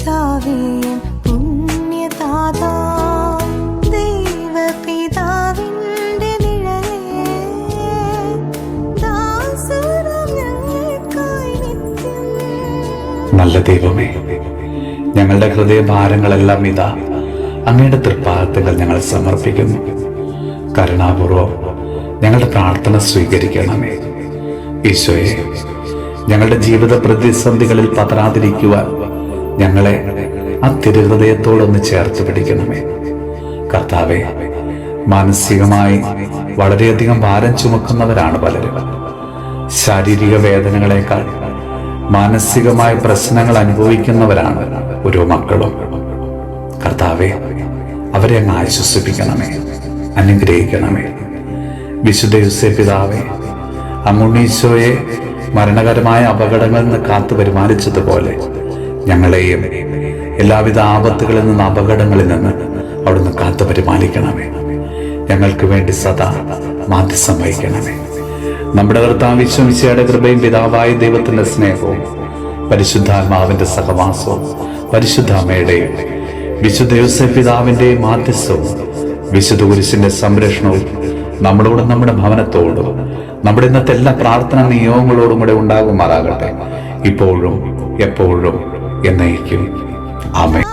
പിതാവേ പുണ്യദാതാ ദൈവപിതാവിന്റെ നിഴലേ ദാസരാം ഞങ്ങൾക്കായി നിത്യം. നല്ല ദൈവമേ, ഞങ്ങളുടെ ഹൃദയഭാരങ്ങളെല്ലാം ഇതാ അങ്ങയുടെ തൃപ്പാദത്തിൽ ഞങ്ങൾ സമർപ്പിക്കുന്നു. കരുണാപൂർവം ഞങ്ങളുടെ പ്രാർത്ഥന സ്വീകരിക്കണമേ. ഈശോയെ, ഞങ്ങളുടെ ജീവിത പ്രതിസന്ധികളിൽ പതറാതിരിക്കുവാൻ ഞങ്ങളെ ആ തിരുഹൃദയത്തോടൊന്ന് ചേർത്ത് പിടിക്കണമേ. കർത്താവെ, മാനസികമായി വളരെയധികം ഭാരം ചുമക്കുന്നവരാണ് പലരും. ശാരീരിക വേദനകളെക്കാൾ മാനസികമായ പ്രശ്നങ്ങൾ അനുഭവിക്കുന്നവരാണ് ഓരോ മക്കളും. കർത്താവെ, അവരെ അങ്ങ് ആശ്വസിപ്പിക്കണമേ, അനുഗ്രഹിക്കണമേ. വിശുദ്ധ യോസേപ്പ് പിതാവേ, അങ്ങുണ്ണീശോയെ മരണകരമായ അപകടങ്ങളിൽ നിന്ന് കാത്തു പരിപാലിച്ചതുപോലെ ഞങ്ങളെയും എല്ലാവിധ ആപത്തുകളിൽ നിന്ന്, അപകടങ്ങളിൽ നിന്ന് അവിടുന്ന് കാത്തു പരിപാലിക്കണമേ. ഞങ്ങൾക്ക് വേണ്ടി സദാ മാധ്യസ്ഥം വഹിക്കണമേ. നമ്മുടെ കർത്താവ് ഈശോ മിശിഹായുടെ കൃപയും പിതാവായ ദൈവത്തിന്റെ സ്നേഹവും പരിശുദ്ധാത്മാവിന്റെ സഹവാസവും പരിശുദ്ധ അമ്മയുടെയും വിശുദ്ധ യോസേപ്പ് പിതാവിന്റെയും മാധ്യസ്ഥവും വിശുദ്ധ കുരിശിന്റെ സംരക്ഷണവും നമ്മളോടും നമ്മുടെ ഭവനത്തോടും നമ്മുടെ ഇന്നത്തെ എല്ലാ പ്രാർത്ഥനാ നിയോഗങ്ങളോടും കൂടെ ഉണ്ടാകുമാറാകട്ടെ, ഇപ്പോഴും എപ്പോഴും എന്നേക്കും. ആമേൻ.